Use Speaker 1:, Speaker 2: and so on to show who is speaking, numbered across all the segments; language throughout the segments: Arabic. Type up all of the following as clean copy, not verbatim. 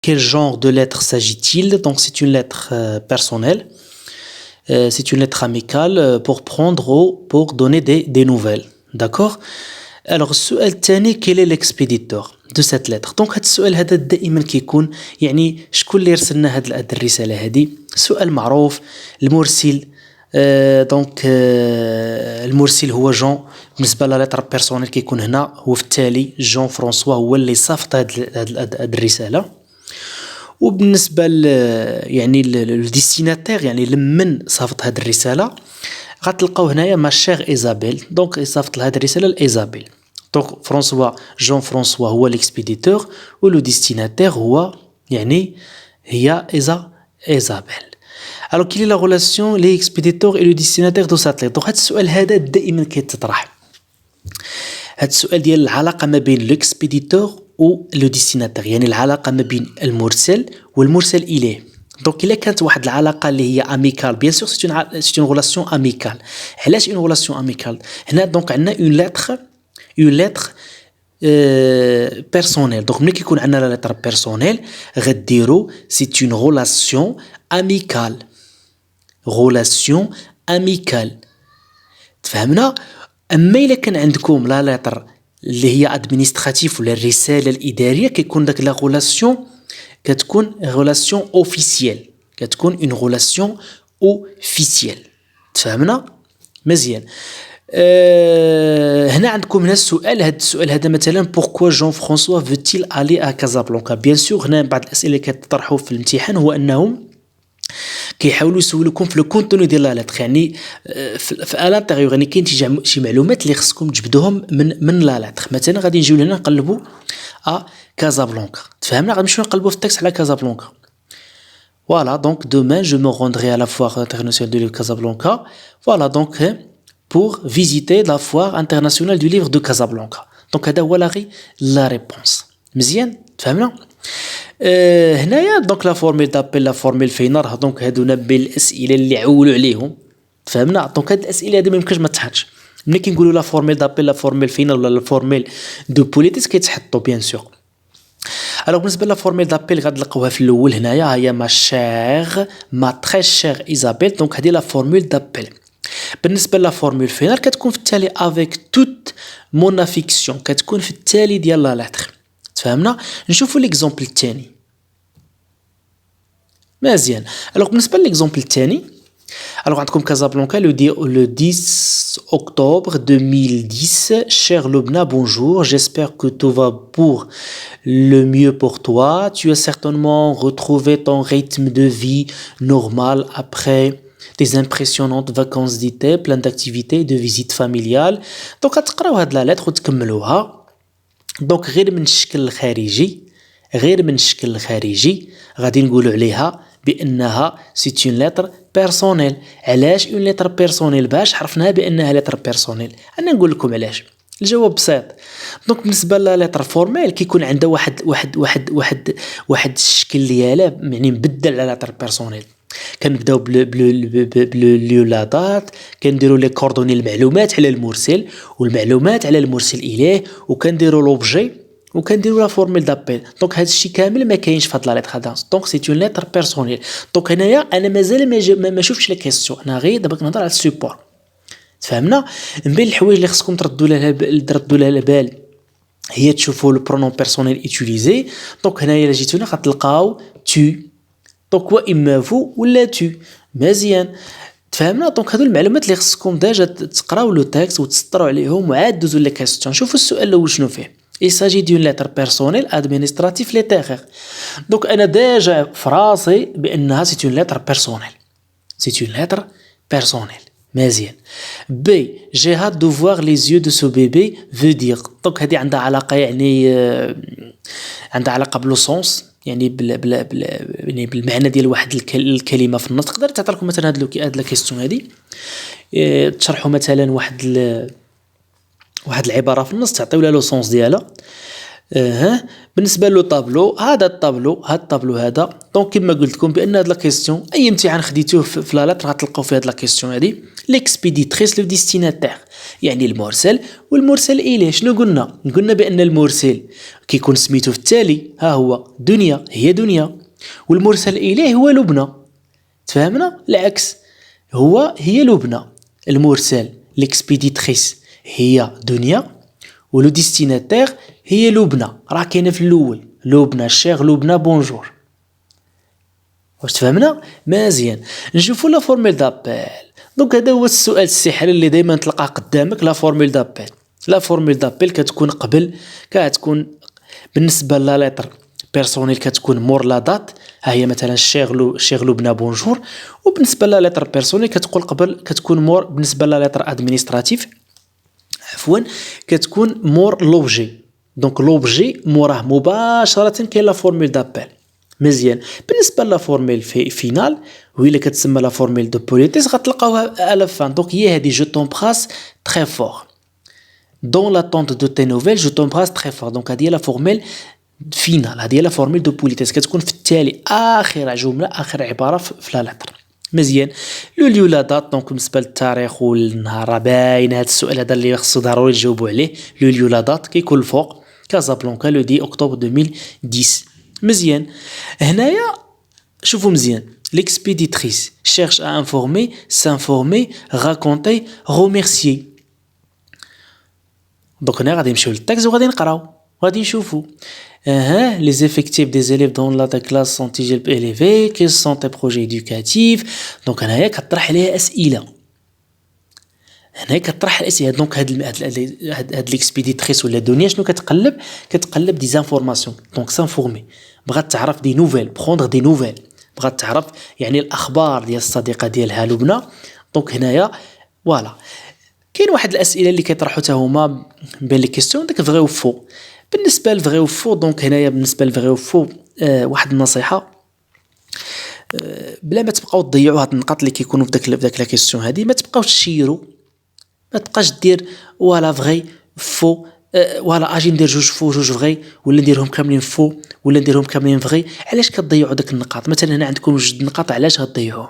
Speaker 1: quel genre de lettre s'agit-il? Donc c'est une lettre personnelle, c'est une lettre amicale pour prendre ou pour donner des nouvelles, d'accord? Alors السؤال الثاني quel est l'expéditeur de cette lettre. donc هذا السؤال هذا دائما كيكون يعني شكون اللي رسلنا هذه الرسالة هذه. سؤال معروف. المرسل دونك المرسل هو جون. بالنسبة لا لتر بيرسونيل كيكون هنا هو في التالي جون فرانسوا هو اللي صيفط هذه الرسالة. وبالنسبة يعني الديستيناتير يعني لمن صيفط هذه الرسالة غتلقاو هنايا ما شيغ إيزابيل. دونك صيفط لهذه الرسالة لإيزابيل. دونك فرانسوا جون فرانسوا هو ليكسبيديتور ولو ديستيناتير هو يعني هي إيزابيل. Alors quelle est la relation les expéditeurs et le destinataire de cette lettre. donc هذا السؤال هذا دائما كيتطرح. هذا السؤال ديال العلاقة ما بين l'expéditeur و لو ديستيناتير يعني العلاقة ما بين المرسل والمرسل إليه. دونك إلا كانت واحد العلاقة اللي هي اميكال بيان سور سي اون غولاسيون اميكال. علاش اون غولاسيون اميكال هنا؟ دونك عندنا اون لتر بيرسونيل. دونك ملي كيكون عندنا لا لتر بيرسونيل غديروا سي اون غولاسيون اميكال. غولاسيون اميكال تفهمنا. اما الا كان عندكم لا لتر اللي هي ادمينستراتيف ولا الرسالة الإدارية كيكون داك لا غولاسيون كتكون غولاسيون اوفيسيال. كتكون اون غولاسيون اوفيسيال تفهمنا مزيان. هنا عندكم هنا السؤال. هذا السؤال هذا مثلا بوركوا جون فرانسوا فوتيل الي ا كازابلانكا. بيان سور هنا بعض الاسئله اللي كتطرحوا في الامتحان هو انهم كيحاولوا يسولوكم في لو كونتوني ديال لا لتر يعني في الانتيريور يعني كاين شي معلومات اللي خصكم تجبدوهم من لا لتر. مثلا غادي نجيو هنا نقلبوا كازابلانكا تفهمنا. غنمشيو نقلبوا في التكست على كازابلانكا. Voilà, donc demain je me rendrai à la foire internationale du livre Casablanca. Voilà, donc pour visiter la foire internationale du livre de Casablanca. Donc هذا هو la réponse. مزيان تفهمنا. هنايا دونك لا فورميل دابيل لا فورميل فينار. دونك هادونا بالاسئله اللي عولوا عليهم تفهمنا. دونك هاد الاسئله هادو ما يمكنش ما تحطش. ملي كنقولوا لا فورميل دابيل لا فورميل فينار ولا لا فورميل دو بوليتيس كيتحطوا بيان سور. الوغ بالنسبه لا فورميل دابيل غتلقاوها في الاول هنايا هي ما شيغ ما تري شيغ ايزابيل. دونك هذه لا فورميل دابيل. بالنسبه لا فورميل فينال كتكون في التالي افيك توت مون افيكسيون. كتكون في التالي ديال لا لتر تفهمنا. نشوفوا ليكزامبل الثاني مزيان. الوغ بالنسبه ليكزامبل الثاني alors عندكم Casablanca le 10 octobre 2010. Cher Lubna, bonjour. J'espère que tout va pour le mieux pour toi. Tu as certainement retrouvé ton rythme de vie normal après des impressionnantes vacances d'été, plein d'activités, de visites familiales. Donc غتقراو هاد لا لتر وتكملوها. دونك غير من الشكل الخارجي غادي نقولوا عليها بانها سي اون لتر بيرسونيل. علاش اون لتر بيرسونيل؟ باش عرفناها بانها لتر بيرسونيل. انا نقول لكم علاش. الجواب بسيط. دونك بالنسبه لا لتر فورميل كيكون عندها واحد الشكل ديالها يعني مبدل على لتر بيرسونيل. كنبداو بالولادات كنديروا لي كوردوني المعلومات على المرسل والمعلومات على المرسل اليه وكنديروا لوبجي وكنديروا لا فورميل دابيل. دونك هذا الشيء كامل ما كاينش في هاد لا لتر هذا. دونك سي اون لتر بيرسونيل. دونك هنايا انا مازال ما شفتش لا كيسيون. انا غير دابا كنهضر على السيبور تفهمنا. من بين الحوايج اللي خصكم تردوا لها البال هي تشوفوا لو برونون بيرسونيل يوتيليزي. دونك هنايا الا جيتو هنا غتلقاو تو. دونك واما فو ولا تو مزيان تفهمنا. دونك هادو المعلومات اللي خصكم ديجا تقراو لو تكست وتسطروا عليهم وعاد دوزوا لي كيسيون. شوفوا السؤال الاول شنو فيه. Il s'agit d'une lettre personnelle administrative littéraire. Donc أنا déjà فراسي بأنها c'est une lettre personnelle. C'est une lettre personnelle. مزيان. B. J'ai hâte de voir les yeux de ce bébé veut dire. Donc هذه عندها علاقة يعني عندها علاقة بلو سونس يعني يعني بالمعنى ديال واحد الكلمة في النص. تقدر تعطي لكم مثلا هاد لا كيستيون هذه تشرحوا مثلا واحد العباره في النص تعطيو لها لو سونس ديالها. بالنسبه لو طابلو، هذا الطابلو هذا دونك كما قلت لكم بان هاد لا كيسيون اي امتحان خديتوه في لا لتر غتلقاو فيه هاد لا كيسيون هادي. ليكسبيديتريس لو ديستيناتير يعني المرسل والمرسل اليه. شنو قلنا بان المرسل كيكون سميتو في التالي، ها هو دنيا، هي دنيا، والمرسل اليه هو لبنى. تفهمنا؟ العكس، هي لبنى، المرسل ليكسبيديتريس هي دنيا، ولو ديستيناتير هي لبنى. راه كاينه في الاول لبنى الشيخ لبنى بونجور. واش تفهمنا؟ مزيان. نشوفوا لا فورميل دابيل. دونك هذا هو السؤال السحري اللي دائما تلقاه قدامك، لا فورميل دابيل. لا فورميل دابيل كتكون بالنسبه لا لتر بيرسونيل كتكون مور لا دات، ها هي مثلا الشيخ لبنى بونجور. وبالنسبه لا لتر بيرسونيل كتكون مور بالنسبه لا لتر ادمينستراتيف كتكون مور لوبجي. دونك لوبجي موراه مباشره كاين لا فورميل دابيل. مزيان. بالنسبه لا فورميل فينال وهي اللي كتسمى لا فورميل دو بوليتيس غتلقاوها على فان. دونك هي هذه جو تونبراس تري فور دون لاتونت دو تي نوفيل، جو تونبراس تري فور. دونك هذه هي لا فورميل فينال، هذه هي لا فورميل دو بوليتيس كتكون في التالي اخر جمله، اخر عباره في لا لتر. مزيان. لو لا دات دونك بالنسبه للتاريخ والنهار باين هذا السؤال هذا اللي خصو ضروري تجاوبوا عليه. لو لا دات كيكون الفوق كازابلانكا لو 10 اكتوبر 2010. مزيان. هنايا شوفوا مزيان، l'expéditrice cherche à informer, s'informer, raconter, remercier. donc هنا غادي نمشيو للتكست وغادي نقراو غادي نشوفوا. les effectifs des élèves dans la classe sont-ils élevés, quels sont tes projets éducatifs. donc هنايا كطرح عليها اسئله، هنا كطرح الاسئله. دونك هاد ليكسبيديتريس ولا دنيا شنو كتقلب دي زانفورماسيون. دونك سانفورمي، بغات تعرف دي نوفيل، بروندر دي نوفيل، بغات تعرف يعني الاخبار ديال الصديقه ديالها لبنى. دونك هنايا فوالا كاين واحد الاسئله اللي كيطرحوا حتى هما بين لي كيسيون داك فغي و فو. بالنسبه للفغي و فو دونك هنايا بالنسبه للفغي و فو واحد النصيحه، بلا ما تبقاو تضيعوا هاد النقاط اللي كيكونوا في داك لا كيسيون هادي، ما تبقاوش تشيروا، ما تبقاش دير ولا فغي فو ولا اجي ندير جوج فو جوج فغي ولا نديرهم كاملين فو ولا نديرهم كاملين فغي. علاش كتضيعوا داك النقاط؟ مثلا هنا عندكم جوج نقاط، علاش غتضيعوهم؟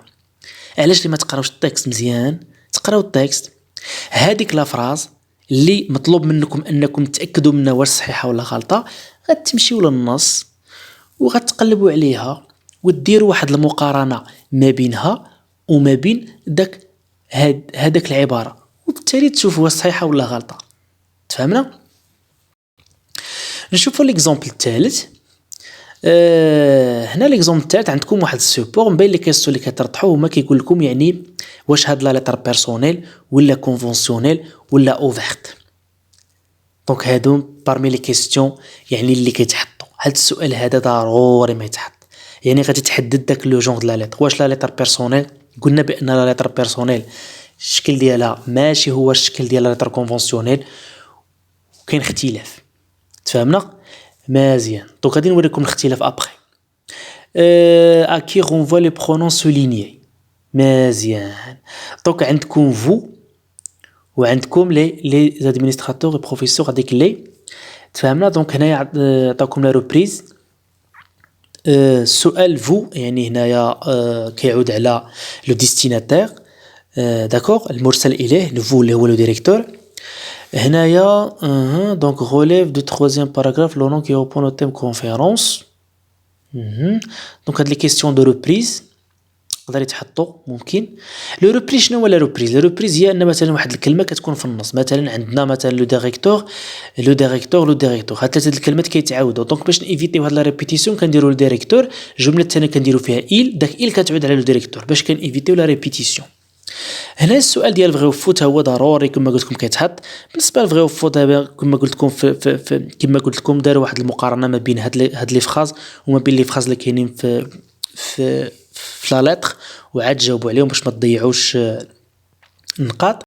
Speaker 1: علاش اللي ما تقراوش التكست مزيان؟ تقراو التكست، هذيك لا فراز اللي مطلوب منكم انكم تاكدوا منها واش صحيحه ولا غلطه، غتمشيو للنص وغتقلبوا عليها وديروا واحد المقارنه ما بينها وما بين هذاك العباره، وبالتالي تشوفوا واش صحيحه ولا غلطه. تفهمنا؟ نشوفوا ليكزامبل الثالث. هنا ليكزامبل الثالث عندكم واحد السوبور مبين لي كيسيون اللي كتطرحوا هما كيقول لكم يعني واش هاد لا لتر بيرسونيل ولا كونفونسيونيل ولا اوفيرت. دونك هادو بارمي لي كيسيون يعني اللي كيتحطوا. هاد السؤال هذا ضروري ما يتحط، يعني غادي تحدد داك لو جونغ د لا لتر. واش لا لتر بيرسونيل؟ قلنا بان لا لتر بيرسونيل الشكل ديالها ماشي هو الشكل ديال لا لتر كونفونسيونيل، وكاين اختلاف. تفهمنا؟ مزيان. دونك غادي نوريكم الاختلاف ابري. à qui renvoie les pronoms soulignés. مزيان. دونك عندكم فو وعندكم لي زادمينستراتور بروفيسور هذيك لي. تفهمنا؟ دونك هنايا عطاكم لا روبريز. السؤال فو يعني هنايا كيعود على لو ديستيناتير، داكوغ، المرسل اليه لو فو اللي هو لو ديريكتور. هنايا دونك relève du troisième paragraphe le nom qui répond au thème conférence. دونك هاد لي كيسيون دو روبريز يقدر يتحطوا ممكن. لو روبريز شنو هو لا روبريز؟ لا روبريز هي ان مثلا واحد الكلمه كتكون في النص، مثلا عندنا مثلا لو ديريكتور هاد ثلاثه الكلمات كيتعاودوا. دونك باش نيفيتيو هاد لا ريبيتيسيون كنديروا لو ديريكتور، الجمله الثانيه كنديروا فيها إيل، داك إيل كتعود على لو ديريكتور باش كنيفيتيو لا ريبيتيسيون. هنا السؤال ديال فغي وفو هو ضروري كما قلت لكم كيتحط. بالنسبه لفغي وفو دابا كما قلت لكم كما قلت لكم داروا واحد المقارنه ما بين هاد لي فراز وما بين لي فراز اللي كاينين في لا لتر، وعاد جاوبوا عليهم باش ما تضيعوش النقاط.